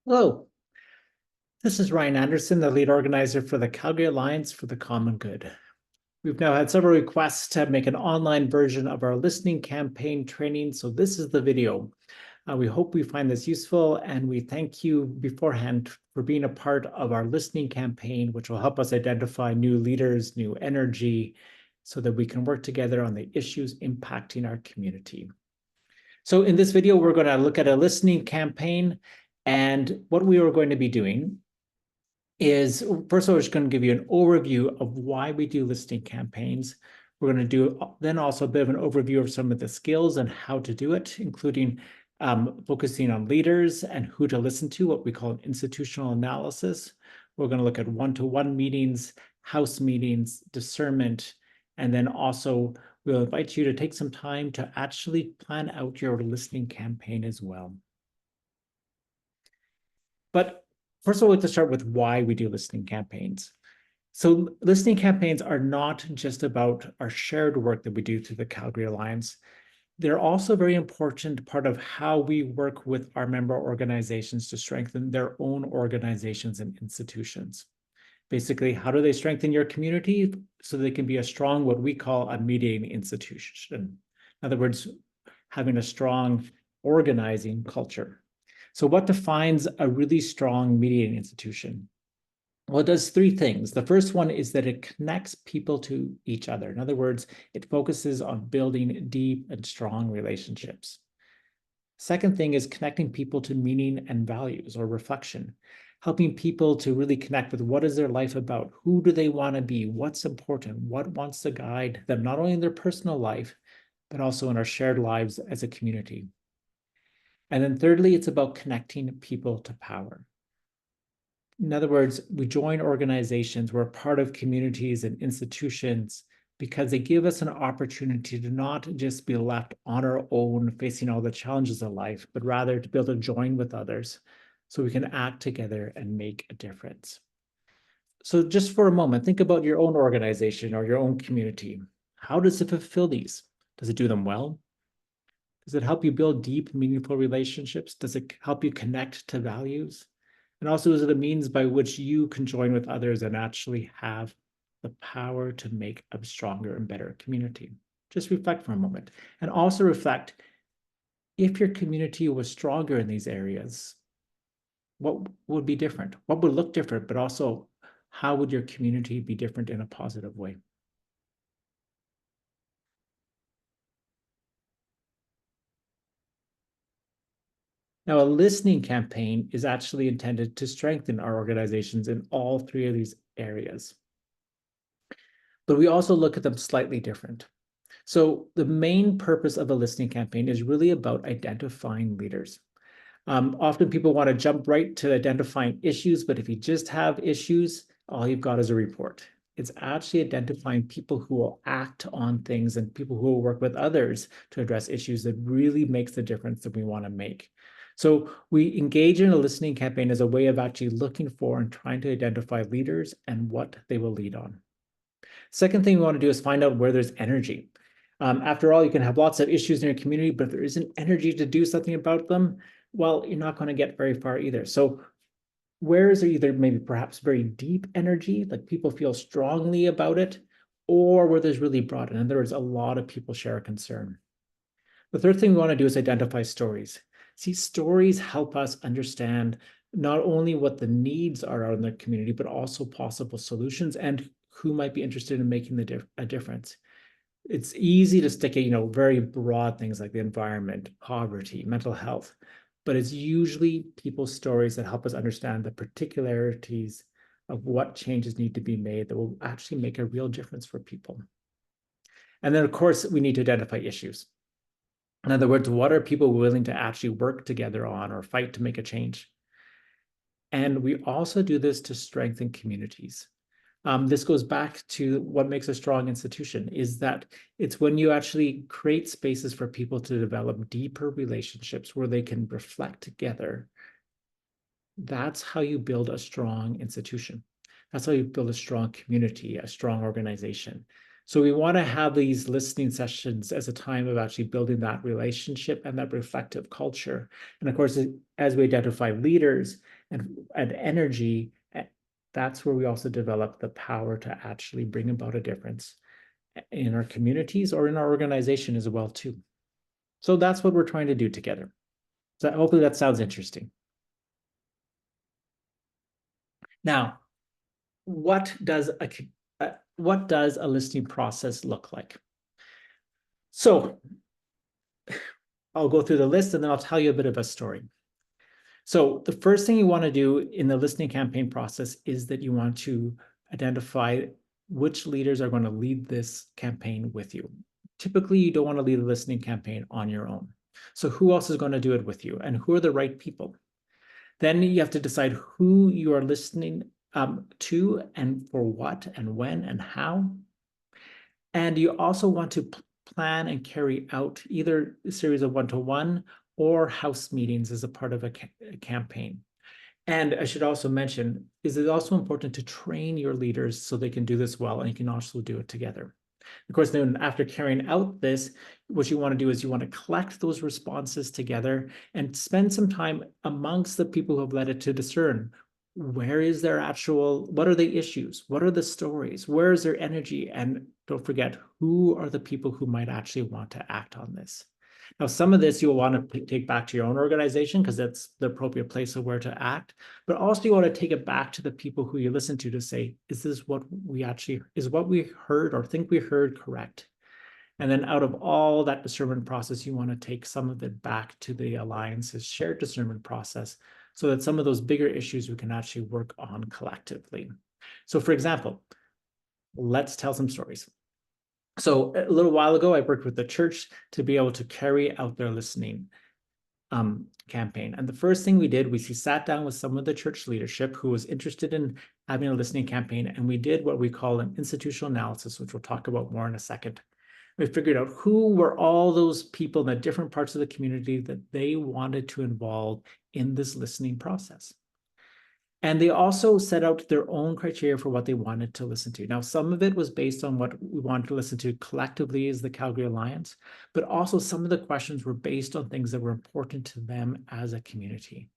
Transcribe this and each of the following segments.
Hello, this is Ryan Andersen, the lead organizer for the Calgary Alliance for the Common Good. We've now had several requests to make an online version of our listening campaign training, so this is the video. We hope we find this useful, and we thank you beforehand for being a part of our listening campaign, which will help us identify new leaders, new energy, so that we can work together on the issues impacting our community. So in this video, we're going to look at a listening campaign, and what we are going to be doing is, first of all, we're just going to give you an overview of why we do listening campaigns. We're going to do then also a bit of an overview of some of the skills and how to do it, including focusing on leaders and who to listen to, what we call an institutional analysis. We're going to look at one-to-one meetings, house meetings, discernment, and then also we'll invite you to take some time to actually plan out your listening campaign as well. But first of all, let's start with why we do listening campaigns. So listening campaigns are not just about our shared work that we do through the Calgary Alliance. They're also a very important part of how we work with our member organizations to strengthen their own organizations and institutions. Basically, how do they strengthen your community so they can be a strong, what we call a mediating institution? In other words, having a strong organizing culture. So what defines a really strong mediating institution? Well, it does three things. The first one is that it connects people to each other. In other words, it focuses on building deep and strong relationships. Second thing is connecting people to meaning and values or reflection, helping people to really connect with what is their life about, who do they want to be, what's important, what wants to guide them, not only in their personal life, but also in our shared lives as a community. And then thirdly, it's about connecting people to power. In other words, we join organizations, we're part of communities and institutions because they give us an opportunity to not just be left on our own facing all the challenges of life, but rather to be able to join with others so we can act together and make a difference. So just for a moment, think about your own organization or your own community. How does it fulfill these? Does it do them well? Does it help you build deep, meaningful relationships? Does it help you connect to values? And also, is it a means by which you can join with others and actually have the power to make a stronger and better community? Just reflect for a moment. And also reflect, if your community was stronger in these areas, what would be different? What would look different? But also, how would your community be different in a positive way? Now, a listening campaign is actually intended to strengthen our organizations in all three of these areas. But we also look at them slightly different. So the main purpose of a listening campaign is really about identifying leaders. Often people want to jump right to identifying issues, but if you just have issues, all you've got is a report. It's actually identifying people who will act on things and people who will work with others to address issues that really makes the difference that we want to make. So we engage in a listening campaign as a way of actually looking for and trying to identify leaders and what they will lead on. Second thing we want to do is find out where there's energy. After all, you can have lots of issues in your community, but if there isn't energy to do something about them, well, you're not going to get very far either. So where is there either maybe perhaps very deep energy, like people feel strongly about it, or where there's really broad? In other words, a lot of people share a concern. The third thing we want to do is identify stories. See, stories help us understand not only what the needs are out in the community, but also possible solutions and who might be interested in making a difference. It's easy to stick at, very broad things like the environment, poverty, mental health, but it's usually people's stories that help us understand the particularities of what changes need to be made that will actually make a real difference for people. And then, of course, we need to identify issues. In other words, what are people willing to actually work together on or fight to make a change? And we also do this to strengthen communities. This goes back to what makes a strong institution, is that it's when you actually create spaces for people to develop deeper relationships where they can reflect together. That's how you build a strong institution. That's how you build a strong community, a strong organization. So we want to have these listening sessions as a time of actually building that relationship and that reflective culture. And of course, as we identify leaders and energy, that's where we also develop the power to actually bring about a difference in our communities or in our organization as well too. So that's what we're trying to do together. So hopefully that sounds interesting. Now, what does a listening process look like? So I'll go through the list and then I'll tell you a bit of a story. So the first thing you want to do in the listening campaign process is that you want to identify which leaders are going to lead this campaign with you. Typically, you don't want to lead a listening campaign on your own. So who else is going to do it with you, and who are the right people? Then you have to decide who you are listening to, and for what and when and how. And you also want to plan and carry out either a series of one-to-one or house meetings as a part of a campaign. And I should also mention, is it also important to train your leaders so they can do this well, and you can also do it together. Of course, then after carrying out this, what you want to do is you want to collect those responses together and spend some time amongst the people who have led it to discern where is their actual, what are the issues? What are the stories? Where is their energy? And don't forget, who are the people who might actually want to act on this? Now, some of this you'll want to take back to your own organization because that's the appropriate place of where to act. But also you want to take it back to the people who you listen to say, is this what we actually, is what we heard or think we heard correct? And then out of all that discernment process, you want to take some of it back to the Alliance's shared discernment process so that some of those bigger issues we can actually work on collectively. So for example, let's tell some stories. So a little while ago, I worked with the church to be able to carry out their listening campaign. And the first thing we did was we sat down with some of the church leadership who was interested in having a listening campaign. And we did what we call an institutional analysis, which we'll talk about more in a second. We figured out who were all those people in the different parts of the community that they wanted to involve in this listening process. And they also set out their own criteria for what they wanted to listen to. Now, some of it was based on what we wanted to listen to collectively as the Calgary Alliance, but also some of the questions were based on things that were important to them as a community.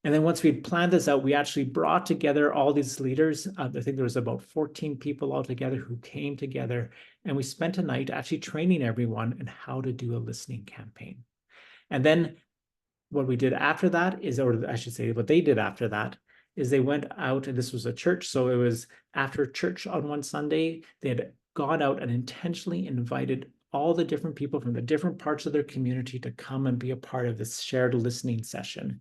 And then once we planned this out, we actually brought together all these leaders. I think there was about 14 people altogether who came together, and we spent a night actually training everyone in how to do a listening campaign. And then what we did after that is, or I should say what they did after that, is they went out, and this was a church, so it was after church on one Sunday, they had gone out and intentionally invited all the different people from the different parts of their community to come and be a part of this shared listening session.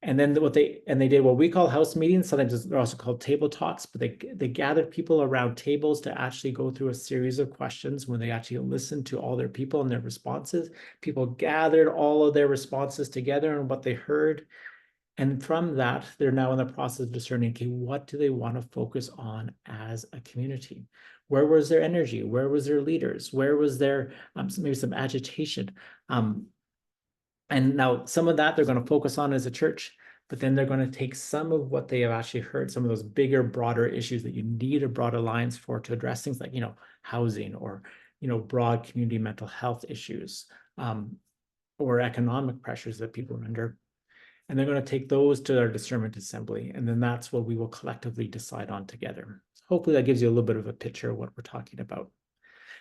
And then they did what we call house meetings. Sometimes they're also called table talks, but they gathered people around tables to actually go through a series of questions when they actually listened to all their people and their responses. People gathered all of their responses together and what they heard. And from that, they're now in the process of discerning, okay, what do they want to focus on as a community? Where was their energy? Where was their leaders? Where was their maybe some agitation? And now some of that they're going to focus on as a church, but then they're going to take some of what they have actually heard, some of those bigger, broader issues that you need a broad alliance for to address things like, housing or, broad community mental health issues or economic pressures that people are under. And they're going to take those to their discernment assembly. And then that's what we will collectively decide on together. Hopefully that gives you a little bit of a picture of what we're talking about.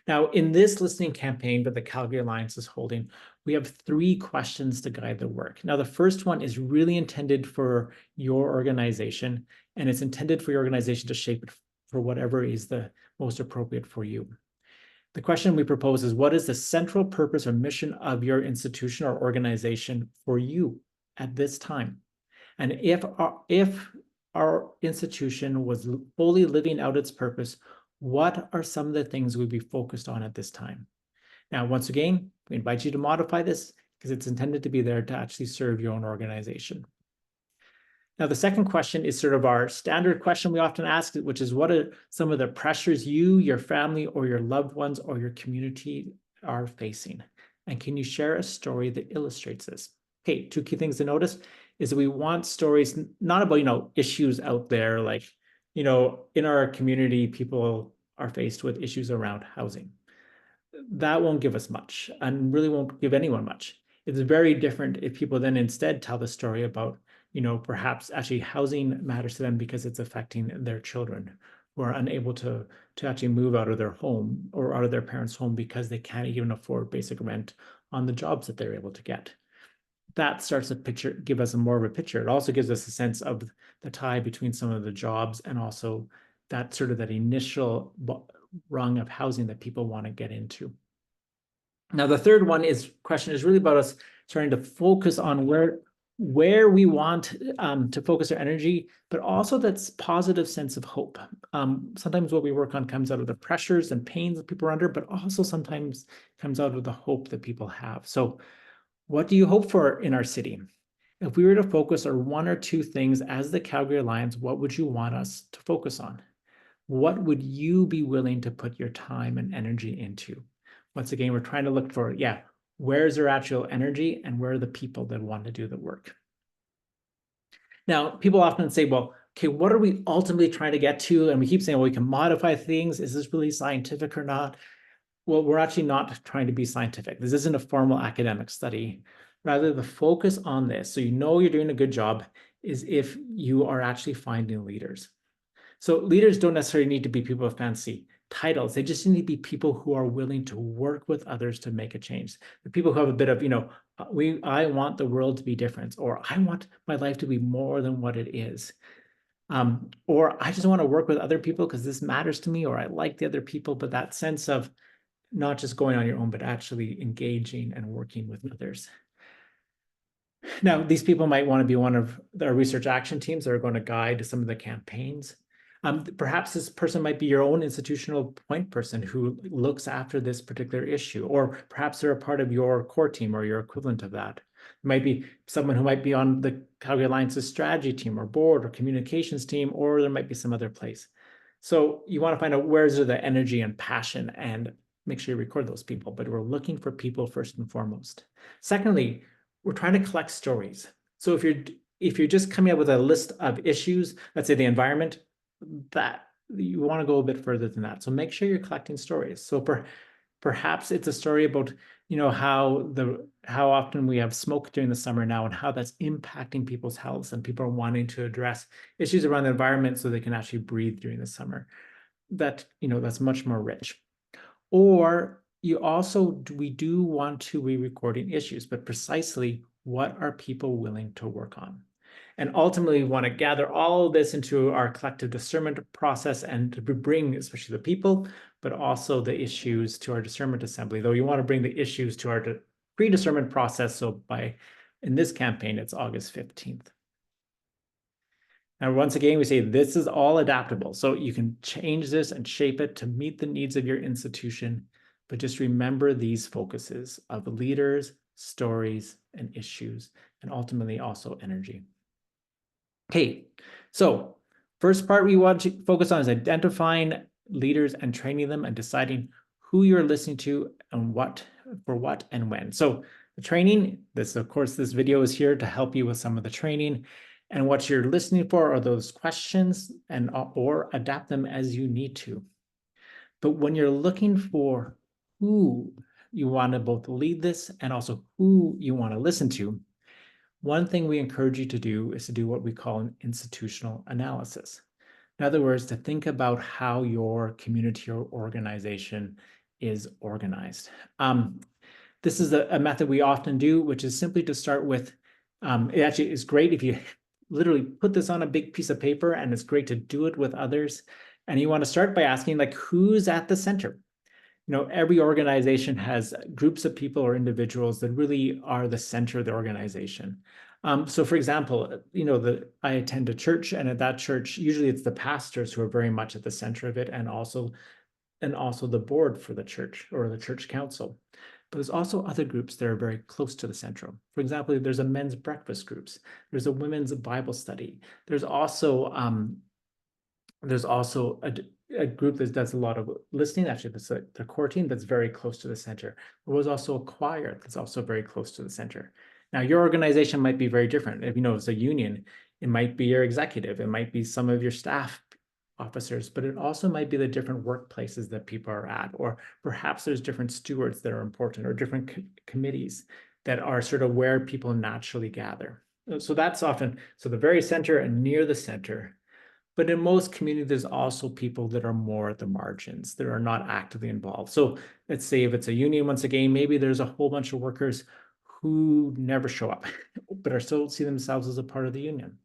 Now, in this listening campaign that the Calgary Alliance is holding, we have 3 questions to guide the work. Now, the first one is really intended for your organization, and it's intended for your organization to shape it for whatever is the most appropriate for you. The question we propose is, what is the central purpose or mission of your institution or organization for you at this time? And if our institution was fully living out its purpose, what are some of the things we'd be focused on at this time? Now, once again, we invite you to modify this because it's intended to be there to actually serve your own organization. Now, the second question is sort of our standard question we often ask, which is, what are some of the pressures you, your family, or your loved ones, or your community are facing? And can you share a story that illustrates this? Okay, 2 key things to notice is that we want stories not about, issues out there like, in our community, people are faced with issues around housing. That won't give us much and really won't give anyone much. It's very different if people then instead tell the story about, perhaps actually housing matters to them because it's affecting their children who are unable to actually move out of their home or out of their parents' home because they can't even afford basic rent on the jobs that they're able to get. That starts to give us more of a picture. It also gives us a sense of the tie between some of the jobs and also that sort of that initial rung of housing that people want to get into. Now, the third question is really about us starting to focus on where we want to focus our energy, but also that positive sense of hope. Sometimes what we work on comes out of the pressures and pains that people are under, but also sometimes comes out of the hope that people have. So what do you hope for in our city? If we were to focus on one or two things as the Calgary Alliance, what would you want us to focus on? What would you be willing to put your time and energy into? Once again, we're trying to look for, where's our actual energy and where are the people that want to do the work? Now, people often say, well, okay, what are we ultimately trying to get to? And we keep saying, well, we can modify things. Is this really scientific or not? Well, we're actually not trying to be scientific. This isn't a formal academic study. Rather, the focus on this, so you're doing a good job, is if you are actually finding leaders. So leaders don't necessarily need to be people with fancy titles. They just need to be people who are willing to work with others to make a change. The people who have a bit of, I want the world to be different, or I want my life to be more than what it is. Or I just want to work with other people because this matters to me, or I like the other people, but that sense of not just going on your own, but actually engaging and working with others. Now, these people might want to be one of the research action teams that are going to guide some of the campaigns. Perhaps this person might be your own institutional point person who looks after this particular issue, or perhaps they're a part of your core team or your equivalent of that. It might be someone who might be on the Calgary Alliance's strategy team or board or communications team, or there might be some other place. So you want to find out where's the energy and passion and make sure you record those people, but we're looking for people first and foremost. Secondly, we're trying to collect stories. So if you're just coming up with a list of issues, let's say the environment, that you want to go a bit further than that. So make sure you're collecting stories. So perhaps it's a story about, how often we have smoke during the summer now and how that's impacting people's health, and people are wanting to address issues around the environment so they can actually breathe during the summer. That's much more rich. Or we do want to be recording issues, but precisely what are people willing to work on? And ultimately, we want to gather all of this into our collective discernment process and to bring, especially the people, but also the issues to our discernment assembly, though you want to bring the issues to our pre-discernment process. So in this campaign, it's August 15th. Now, once again, we say this is all adaptable. So you can change this and shape it to meet the needs of your institution, but just remember these focuses of leaders, stories, and issues, and ultimately also energy. Okay, so first part we want to focus on is identifying leaders and training them and deciding who you're listening to and for what and when. So the training, of course, this video is here to help you with some of the training, and what you're listening for are those questions or adapt them as you need to. But when you're looking for who you want to both lead this and also who you want to listen to, one thing we encourage you to do is to do what we call an institutional analysis. In other words, to think about how your community or organization is organized. This is a method we often do, which is simply to start with, it actually is great if you literally put this on a big piece of paper, and it's great to do it with others. And you want to start by asking, who's at the center? Every organization has groups of people or individuals that really are the center of the organization. So for example, I attend a church, and at that church, usually it's the pastors who are very much at the center of it, and also the board for the church or the church council. But there's also other groups that are very close to the center. For example, there's a men's breakfast groups. There's a women's Bible study. There's also a group that does a lot of listening. Actually, that's the core team that's very close to the center. There was also a choir that's also very close to the center. Now, your organization might be very different. If it's a union, it might be your executive. It might be some of your staff officers, but it also might be the different workplaces that people are at, or perhaps there's different stewards that are important, or different committees that are sort of where people naturally gather. So that's often, so the very center and near the center. But in most communities, there's also people that are more at the margins that are not actively involved. So let's say if it's a union, once again, maybe there's a whole bunch of workers who never show up, but are still see themselves as a part of the union.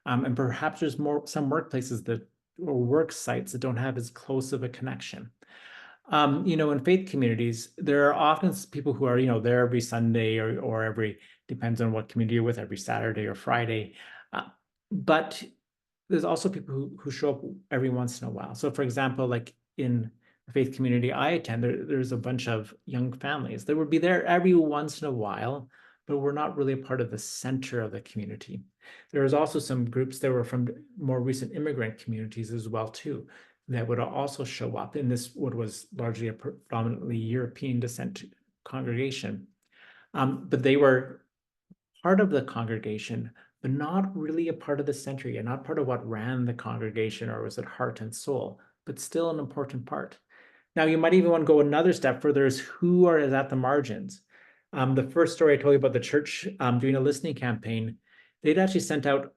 And perhaps there's some workplaces that or work sites that don't have as close of a connection. In faith communities, there are often people who are, there every Sunday or every, depends on what community you're with, every Saturday or Friday. But there's also people who show up every once in a while. So for example, like in the faith community I attend, there's a bunch of young families that would be there every once in a while, but we're not really a part of the center of the community. There's also some groups that were from more recent immigrant communities as well too, that would also show up in this, what was largely a predominantly European descent congregation. But they were part of the congregation, but not really a part of the center yet, not part of what ran the congregation or was at heart and soul, but still an important part. Now, you might even want to go another step further, is who are at the margins. The first story I told you about the church doing a listening campaign, they'd actually sent out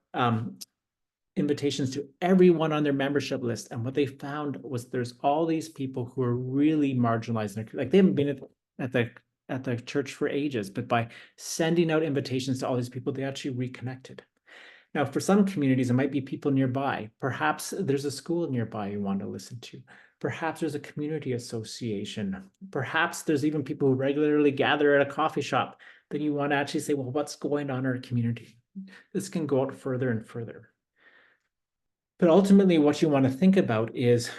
invitations to everyone on their membership list. And what they found was there's all these people who are really marginalized. Like they haven't been at the church for ages, but by sending out invitations to all these people, they actually reconnected. Now, for some communities, it might be people nearby. Perhaps there's a school nearby you want to listen to. Perhaps there's a community association. Perhaps there's even people who regularly gather at a coffee shop that you want to actually say, well, what's going on in our community? This can go out further and further. But ultimately, what you want to think about is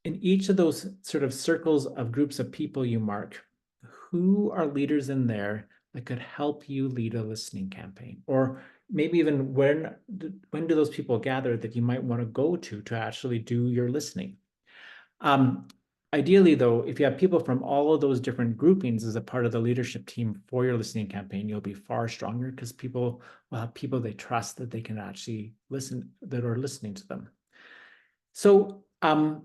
in each of those sort of circles of groups of people you mark, who are leaders in there that could help you lead a listening campaign? Or maybe even when do those people gather that you might want to go to actually do your listening? Ideally, though, if you have people from all of those different groupings as a part of the leadership team for your listening campaign, you'll be far stronger because people will have people they trust that they can actually listen, that are listening to them. So, and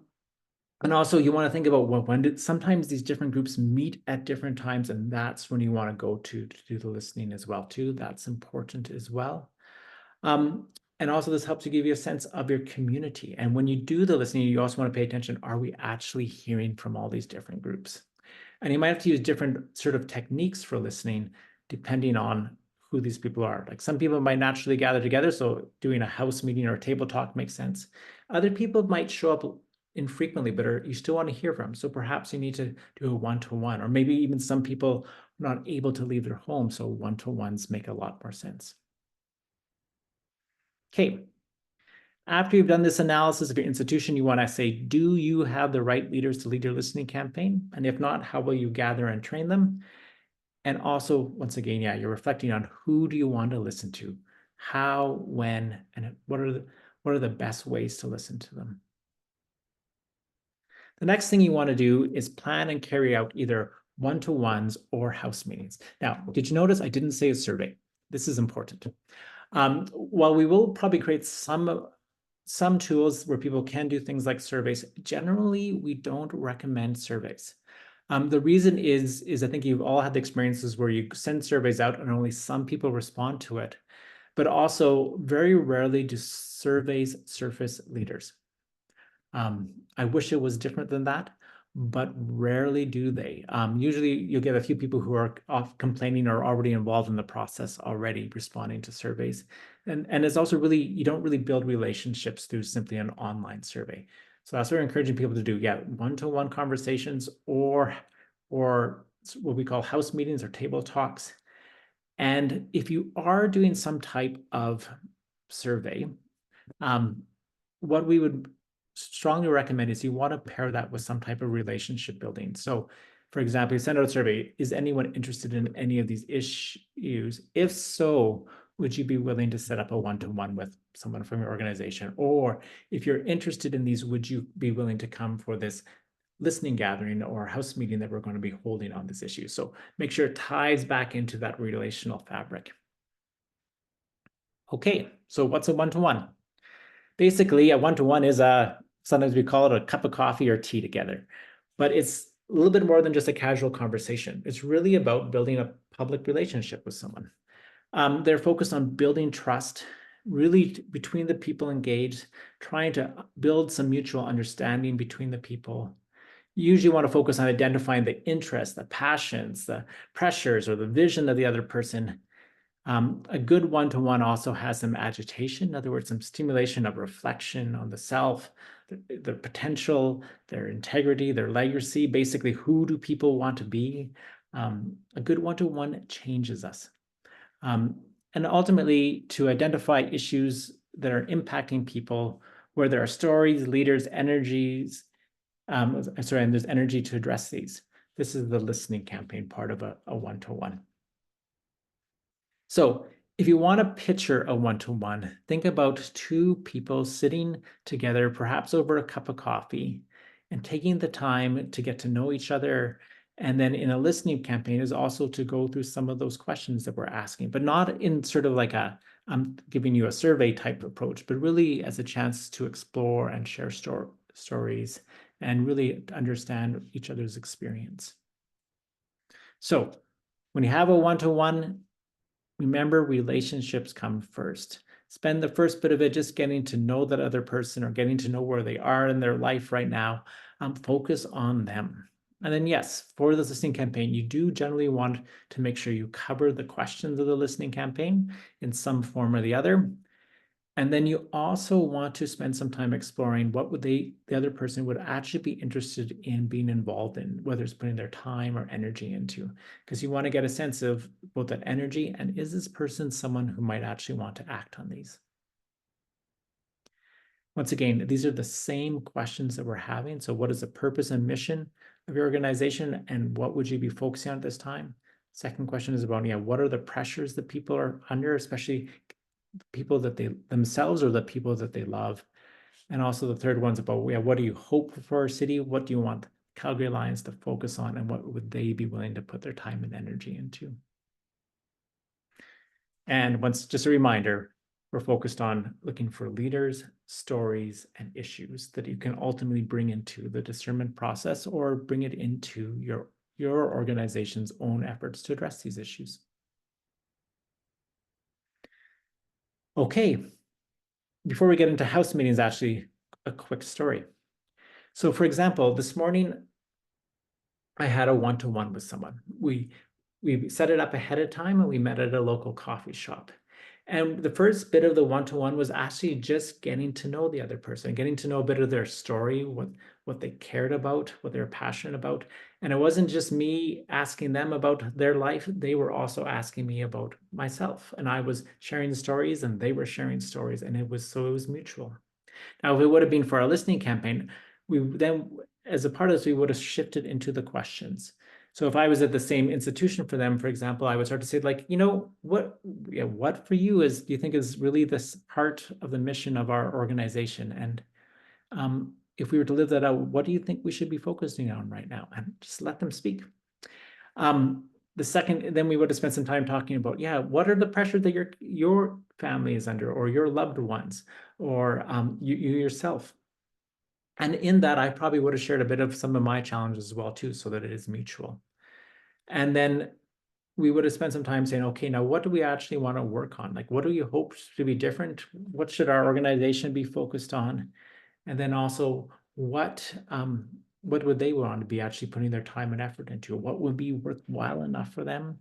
also you want to think about when did sometimes these different groups meet at different times, and that's when you want to go to do the listening as well too. That's important as well. And also this helps to give you a sense of your community. And when you do the listening, you also want to pay attention, are we actually hearing from all these different groups? And you might have to use different sort of techniques for listening, depending on who these people are. Like some people might naturally gather together, so doing a house meeting or a table talk makes sense. Other people might show up infrequently, but you still want to hear from. So perhaps you need to do a one-to-one, or maybe even some people are not able to leave their home, so one-to-ones make a lot more sense. Okay. After you've done this analysis of your institution, you want to say, do you have the right leaders to lead your listening campaign? And if not, how will you gather and train them? And also, once again, yeah, you're reflecting on who do you want to listen to, how, when, and what are the best ways to listen to them. The next thing you want to do is plan and carry out either one-to-ones or house meetings. Now, did you notice I didn't say a survey? This is important. While we will probably create some tools where people can do things like surveys, generally we don't recommend surveys. The reason is I think you've all had the experiences where you send surveys out and only some people respond to it, but also very rarely do surveys surface leaders. I wish it was different than that, but rarely do they. Usually you'll get a few people who are off complaining or already involved in the process, already responding to surveys. And it's also really, you don't really build relationships through simply an online survey. So that's what we're encouraging people to do. Yeah, one-to-one conversations or what we call house meetings or table talks. And if you are doing some type of survey, what we would strongly recommend is you want to pair that with some type of relationship building. So for example, you send out a survey, is anyone interested in any of these issues? If so, would you be willing to set up a one-to-one with someone from your organization? Or if you're interested in these, would you be willing to come for this listening gathering or house meeting that we're going to be holding on this issue? So make sure it ties back into that relational fabric. Okay, so what's a one-to-one? Basically, a one-to-one is Sometimes we call it a cup of coffee or tea together, but it's a little bit more than just a casual conversation. It's really about building a public relationship with someone. They're focused on building trust, really between the people engaged, trying to build some mutual understanding between the people. You usually want to focus on identifying the interests, the passions, the pressures, or the vision of the other person. A good one-to-one also has some agitation, in other words, some stimulation of reflection on the self, their potential, their integrity, their legacy, basically who do people want to be. A good one-to-one changes us. And ultimately to identify issues that are impacting people, where there are stories, leaders, energies, and there's energy to address these. This is the listening campaign part of a one-to-one. So if you want to picture a one-to-one, think about two people sitting together, perhaps over a cup of coffee, and taking the time to get to know each other. And then in a listening campaign is also to go through some of those questions that we're asking, but not in sort of like a, I'm giving you a survey type approach, but really as a chance to explore and share stories and really understand each other's experience. So when you have a one-to-one, remember, relationships come first. Spend the first bit of it just getting to know that other person or getting to know where they are in their life right now. Focus on them. And then, yes, for the listening campaign, you do generally want to make sure you cover the questions of the listening campaign in some form or the other. And then you also want to spend some time exploring what would the other person would actually be interested in being involved in, whether it's putting their time or energy into, because you want to get a sense of both that energy and is this person someone who might actually want to act on these? Once again, these are the same questions that we're having. So what is the purpose and mission of your organization and what would you be focusing on at this time? Second question is about, what are the pressures that people are under, especially people that they themselves or the people that they love. And also the third one's about, what do you hope for our city? What do you want Calgary Alliance to focus on? And what would they be willing to put their time and energy into? And just a reminder, we're focused on looking for leaders, stories, and issues that you can ultimately bring into the discernment process or bring it into your organization's own efforts to address these issues. Okay, before we get into house meetings, actually, a quick story. So for example, this morning, I had a one-to-one with someone. We set it up ahead of time and we met at a local coffee shop. And the first bit of the one-to-one was actually just getting to know the other person, getting to know a bit of their story, what they cared about, what they were passionate about. And it wasn't just me asking them about their life, they were also asking me about myself. And I was sharing stories and they were sharing stories, and it was mutual. Now, if it would have been for our listening campaign, we then, as a part of this, we would have shifted into the questions. So if I was at the same institution for them, for example, I would start to say, like, what for you do you think is really this part of the mission of our organization? And if we were to live that out, what do you think we should be focusing on right now? And just let them speak. The second, then we would have spent some time talking about, what are the pressures that your family is under, or your loved ones, or you yourself. And in that, I probably would have shared a bit of some of my challenges as well, too, so that it is mutual. And then we would have spent some time saying, okay, now what do we actually want to work on? Like, what do you hope to be different? What should our organization be focused on? And then also, what would they want to be actually putting their time and effort into? What would be worthwhile enough for them?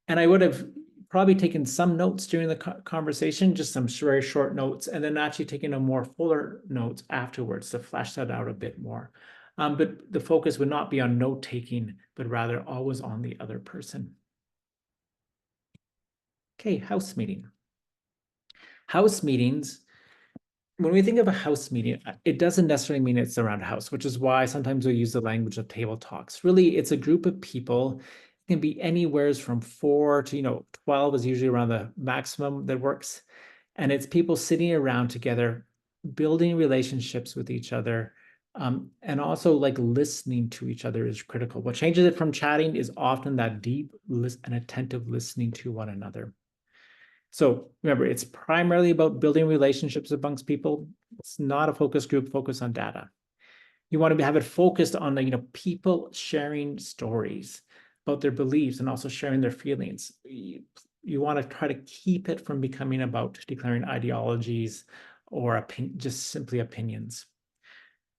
And I would have probably taken some notes during the conversation, just some very short notes, and then actually taking a more fuller notes afterwards to flesh that out a bit more. But the focus would not be on note taking, but rather always on the other person. Okay, house meeting. House meetings, when we think of a house meeting, it doesn't necessarily mean it's around a house, which is why sometimes we use the language of table talks. Really, it's a group of people. It can be anywhere from 4 to 12 is usually around the maximum that works. And it's people sitting around together, building relationships with each other, and also like listening to each other is critical. What changes it from chatting is often that deep and attentive listening to one another. So remember, it's primarily about building relationships amongst people. It's not a focus group focused on data. You want to have it focused on people sharing stories about their beliefs and also sharing their feelings. You want to try to keep it from becoming about declaring ideologies or just simply opinions.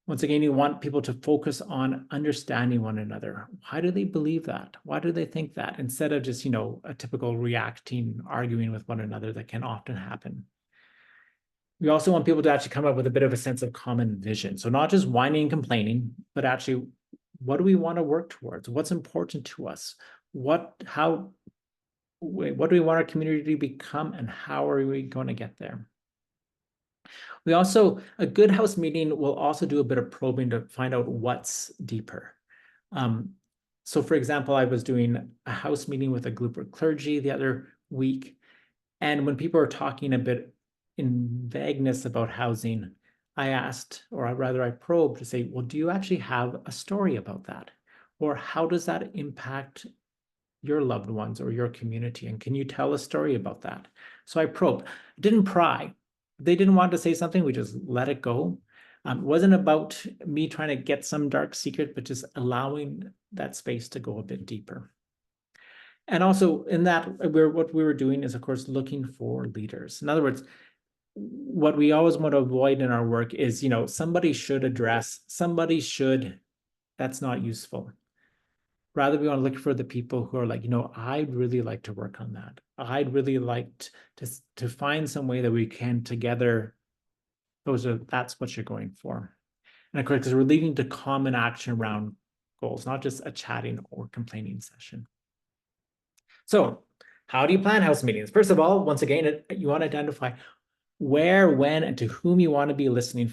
Once again, you want people to focus on understanding one another. Why do they believe that? Why do they think that? Instead of just, a typical reacting, arguing with one another that can often happen. We also want people to actually come up with a bit of a sense of common vision. So not just whining and complaining, but actually, what do we want to work towards? What's important to us? What do we want our community to become, and how are we going to get there? A good house meeting will also do a bit of probing to find out what's deeper. So for example, I was doing a house meeting with a group of clergy the other week. And when people are talking a bit in vagueness about housing, I asked, or rather I probed to say, well, do you actually have a story about that? Or how does that impact your loved ones or your community? And can you tell a story about that? So I probed. I didn't pry. They didn't want to say something, we just let it go. It wasn't about me trying to get some dark secret, but just allowing that space to go a bit deeper. And also in that, what we were doing is, of course, looking for leaders. In other words, what we always want to avoid in our work is, somebody should address, that's not useful. Rather, we want to look for the people who are like, I'd really like to work on that. I'd really like to find some way that we can together. That's what you're going for. And of course, because we're leading to common action around goals, not just a chatting or complaining session. So how do you plan house meetings? First of all, once again, you want to identify where, when, and to whom you want to be listening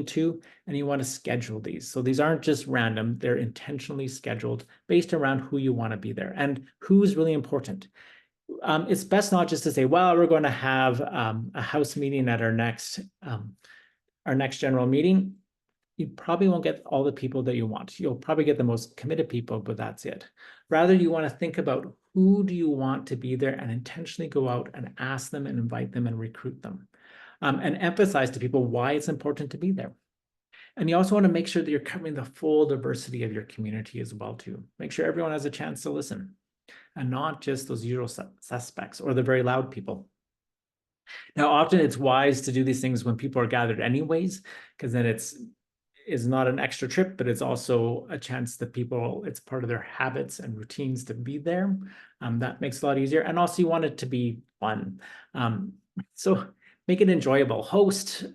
to, and you want to schedule these. So these aren't just random, they're intentionally scheduled based around who you want to be there and who's really important. It's best not just to say, well, we're going to have a house meeting at our next general meeting. You probably won't get all the people that you want. You'll probably get the most committed people, but that's it. Rather, you want to think about who do you want to be there and intentionally go out and ask them and invite them and recruit them. And emphasize to people why it's important to be there. And you also want to make sure that you're covering the full diversity of your community as well, too. Make sure everyone has a chance to listen and not just those usual suspects or the very loud people. Now, often it's wise to do these things when people are gathered anyways, because then is not an extra trip, but it's also a chance that it's part of their habits and routines to be there. That makes it a lot easier. And also you want it to be fun. So make it enjoyable. Host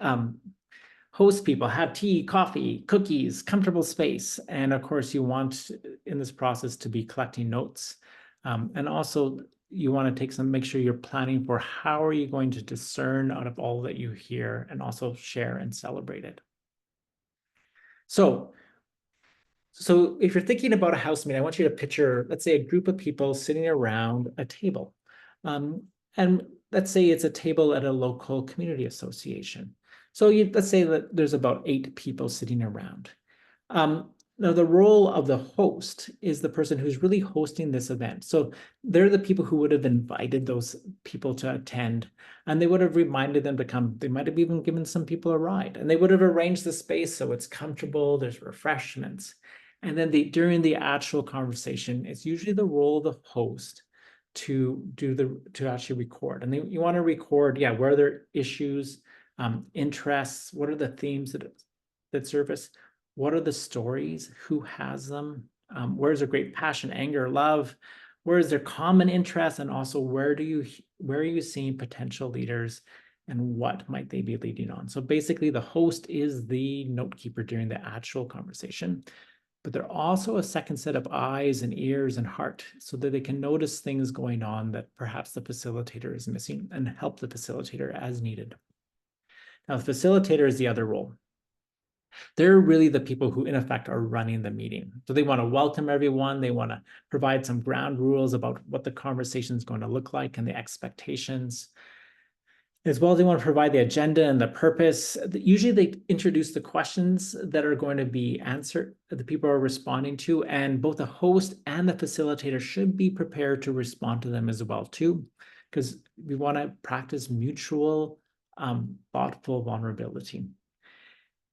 people, have tea, coffee, cookies, comfortable space. And of course you want in this process to be collecting notes. And also you want to make sure you're planning for how are you going to discern out of all that you hear and also share and celebrate it. So if you're thinking about a house meeting, I want you to picture, let's say, a group of people sitting around a table. And let's say it's a table at a local community association. So let's say that there's about 8 people sitting around. Now, the role of the host is the person who's really hosting this event. So they're the people who would have invited those people to attend, and they would have reminded them to come. They might have even given some people a ride, and they would have arranged the space so it's comfortable, there's refreshments. And then during the actual conversation, it's usually the role of the host to actually record. And you want to record, where are there issues, interests, what are the themes that surface? What are the stories? Who has them? Where's their great passion, anger, love? Where is their common interest? And also, where are you seeing potential leaders, and what might they be leading on? So basically, the host is the note keeper during the actual conversation, but they're also a second set of eyes and ears and heart so that they can notice things going on that perhaps the facilitator is missing and help the facilitator as needed. Now, the facilitator is the other role. They're really the people who, in effect, are running the meeting. So they want to welcome everyone. They want to provide some ground rules about what the conversation is going to look like and the expectations. As well, they want to provide the agenda and the purpose. Usually they introduce the questions that are going to be answered, that the people are responding to, and both the host and the facilitator should be prepared to respond to them as well, too. because we want to practice mutual, thoughtful vulnerability.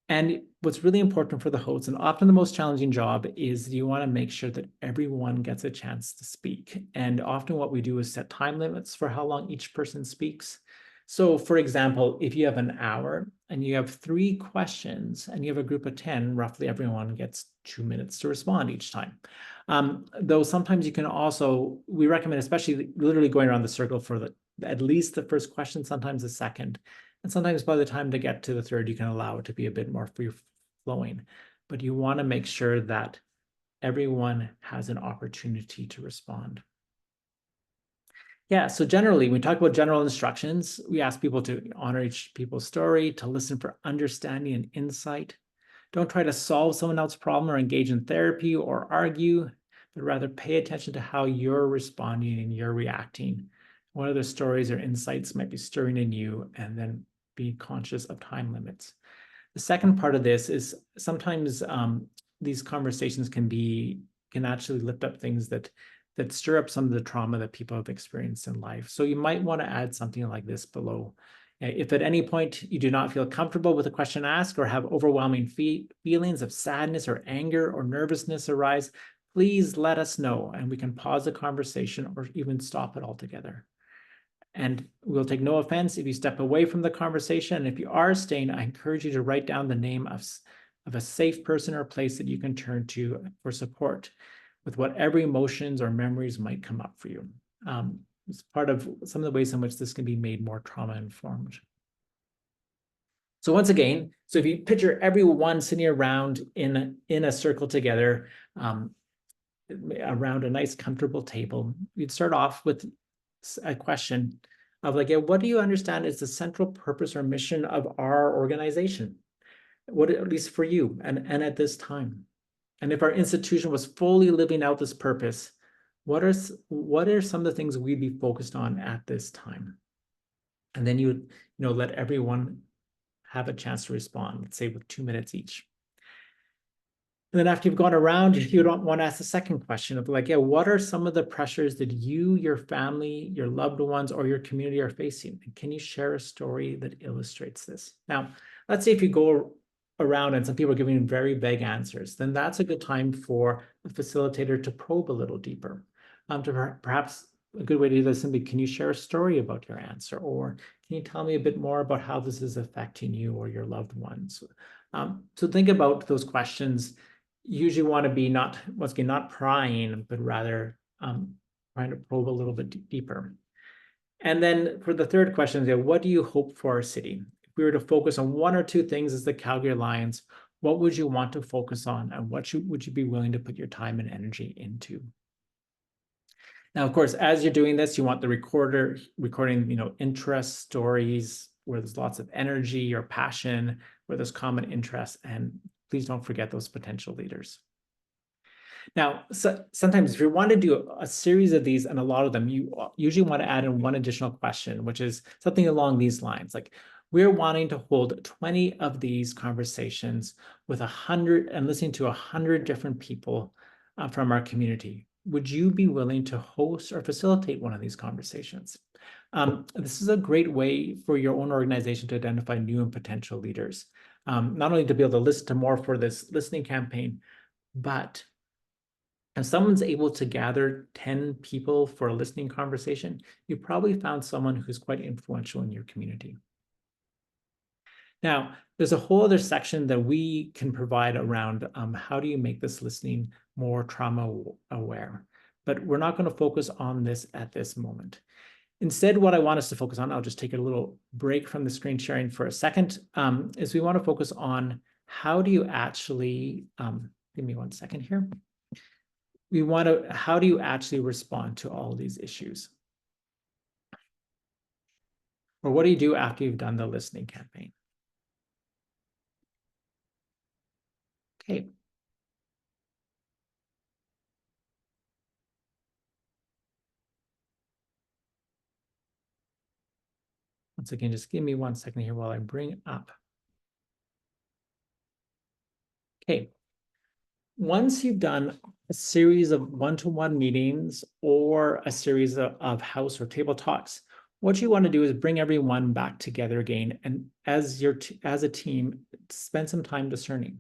And what's really important for the host, and often the most challenging job, is you want to make sure that everyone gets a chance to speak. And often what we do is set time limits for how long each person speaks. So for example, if you have an hour and you have 3 questions and you have a group of 10, roughly everyone gets 2 minutes to respond each time. Though sometimes you can also, we recommend especially literally going around the circle for at least the first question, sometimes the second. And sometimes by the time they get to the third, you can allow it to be a bit more free flowing. But you want to make sure that everyone has an opportunity to respond. Yeah, so generally, when we talk about general instructions, we ask people to honor each people's story, to listen for understanding and insight. Don't try to solve someone else's problem or engage in therapy or argue, but rather pay attention to how you're responding and you're reacting. What other stories or insights might be stirring in you, and then be conscious of time limits. The second part of this is sometimes these conversations can actually lift up things that stir up some of the trauma that people have experienced in life. So you might want to add something like this below. If at any point you do not feel comfortable with a question asked or have overwhelming feelings of sadness or anger or nervousness arise, please let us know and we can pause the conversation or even stop it altogether. And we'll take no offense if you step away from the conversation. And if you are staying, I encourage you to write down the name of a safe person or place that you can turn to for support with whatever emotions or memories might come up for you. It's part of some of the ways in which this can be made more trauma-informed. So once again, so if you picture everyone sitting around in a circle together, around a nice comfortable table, you'd start off with a question of like, what do you understand is the central purpose or mission of our organization? What, at least for you and at this time? And if our institution was fully living out this purpose, what are some of the things we'd be focused on at this time? And then you let everyone have a chance to respond, let's say with 2 minutes each. And then after you've gone around, you don't want to ask the second question of like, what are some of the pressures that you, your family, your loved ones, or your community are facing? And can you share a story that illustrates this? Now, let's say if you go around and some people are giving very vague answers, then that's a good time for a facilitator to probe a little deeper. To perhaps a good way to do this simply, can you share a story about your answer? Or can you tell me a bit more about how this is affecting you or your loved ones? So think about those questions. Usually want to be not, once again, not prying, but rather trying to probe a little bit deeper. And then for the third question, what do you hope for our city? If we were to focus on 1 or 2 things as the Calgary Alliance, what would you want to focus on, and what would you be willing to put your time and energy into? Now, of course, as you're doing this, you want the recording, interests, stories, where there's lots of energy or passion, where there's common interests, and please don't forget those potential leaders. Now, sometimes if you want to do a series of these, and a lot of them, you usually want to add in one additional question, which is something along these lines. Like, we're wanting to hold 20 of these conversations with 100 and listening to 100 different people from our community. Would you be willing to host or facilitate one of these conversations? This is a great way for your own organization to identify new and potential leaders. Not only to be able to listen to more for this listening campaign, but if someone's able to gather 10 people for a listening conversation, you probably found someone who's quite influential in your community. Now, there's a whole other section that we can provide around how do you make this listening more trauma aware, but we're not going to focus on this at this moment. Instead, what I want us to focus on, I'll just take a little break from the screen sharing for a second, is we want to focus on how do you actually, give me 1 second here. How do you actually respond to all these issues? Or what do you do after you've done the listening campaign? Okay. Once again, just give me 1 second here while I bring up. Okay. Once you've done a series of one-to-one meetings or a series of house or table talks, what you want to do is bring everyone back together again. And as as a team, spend some time discerning.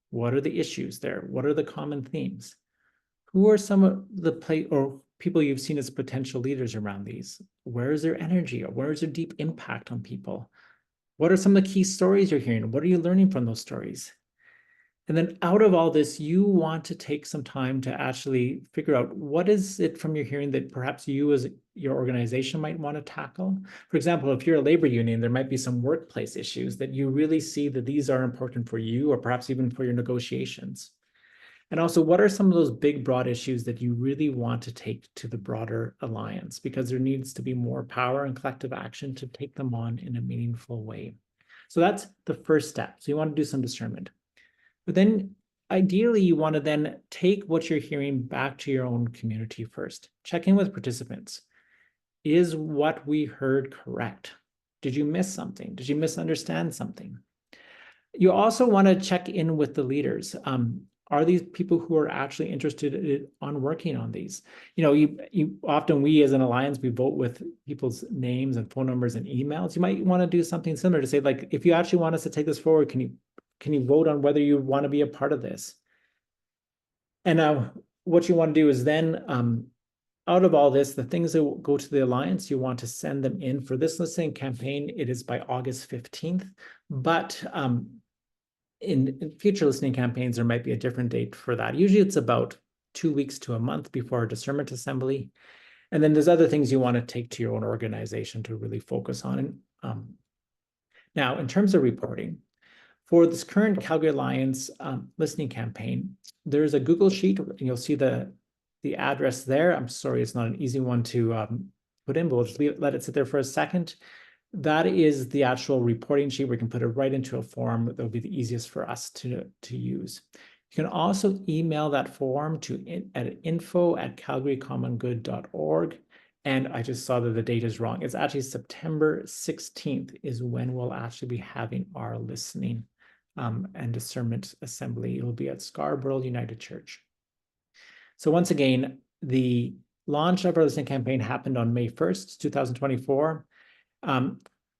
What are the issues there? What are the common themes? Who are some of the or people you've seen as potential leaders around these? Where is their energy? Or where is their deep impact on people? What are some of the key stories you're hearing? What are you learning from those stories? And then out of all this, you want to take some time to actually figure out what is it from your hearing that perhaps you as your organization might want to tackle. For example, if you're a labor union, there might be some workplace issues that you really see that these are important for you or perhaps even for your negotiations. And also, what are some of those big, broad issues that you really want to take to the broader alliance? Because there needs to be more power and collective action to take them on in a meaningful way. So that's the first step. So you want to do some discernment. But then ideally, you want to then take what you're hearing back to your own community first. Check in with participants. Is what we heard correct? Did you miss something? Did you misunderstand something? You also want to check in with the leaders. Are these people who are actually interested on working on these? You often, we as an alliance, we vote with people's names and phone numbers and emails. You might want to do something similar to say, like, if you actually want us to take this forward, can you vote on whether you want to be a part of this? And now what you want to do is then out of all this, the things that will go to the alliance, you want to send them in for this listening campaign. It is by August 15th, but in future listening campaigns, there might be a different date for that. Usually it's about 2 weeks to a month before a discernment assembly. And then there's other things you want to take to your own organization to really focus on. Now, in terms of reporting, for this current Calgary Alliance listening campaign, there's a Google Sheet, and you'll see the address there. I'm sorry, it's not an easy one to put in, but we'll just let it sit there for a second. That is the actual reporting sheet. We can put it right into a form that will be the easiest for us to use. You can also email that form at info@calgarycommongood.org. And I just saw that the date is wrong. It's actually September 16th is when we'll actually be having our listening and discernment assembly. It will be at Scarborough United Church. So once again, the launch of our listening campaign happened on May 1st, 2024.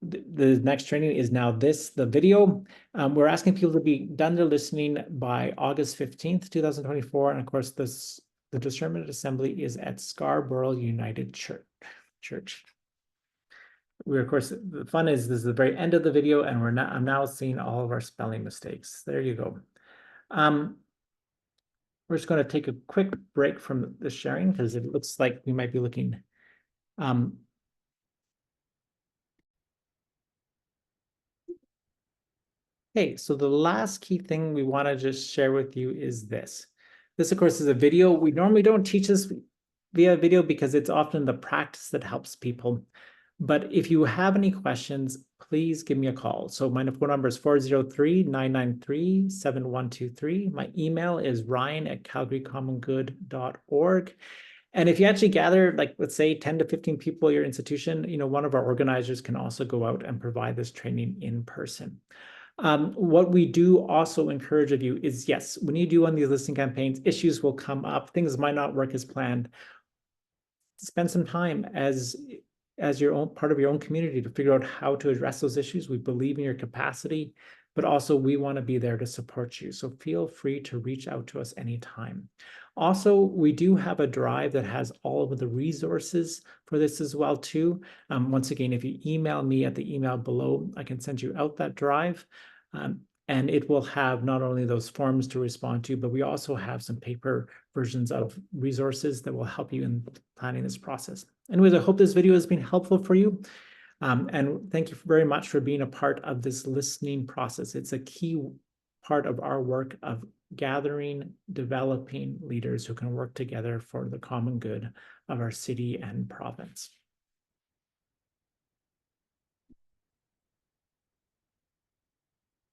The next training is now the video. We're asking people to be done their listening by August 15th, 2024. And of course, the discernment assembly is at Scarborough United Church. Of course, the fun is this is the very end of the video, and I'm now seeing all of our spelling mistakes. There you go. We're just going to take a quick break from the sharing because it looks like we might be looking. Okay, so the last key thing we want to just share with you is this. This, of course, is a video. We normally don't teach this via video because it's often the practice that helps people. But if you have any questions, please give me a call. So my phone number is 403-993-7123. My email is ryan@calgarycommongood.org. And if you actually gather, like, let's say 10 to 15 people at your institution, one of our organizers can also go out and provide this training in person. What we do also encourage of you is, yes, when you do on these listening campaigns, issues will come up. Things might not work as planned. Spend some time as your own part of your own community to figure out how to address those issues. We believe in your capacity, but also we want to be there to support you. So feel free to reach out to us anytime. Also, we do have a drive that has all of the resources for this as well too. Once again, if you email me at the email below, I can send you out that drive. And it will have not only those forms to respond to, but we also have some paper versions of resources that will help you in planning this process. Anyways, I hope this video has been helpful for you. And thank you very much for being a part of this listening process. It's a key part of our work of gathering, developing leaders who can work together for the common good of our city and province.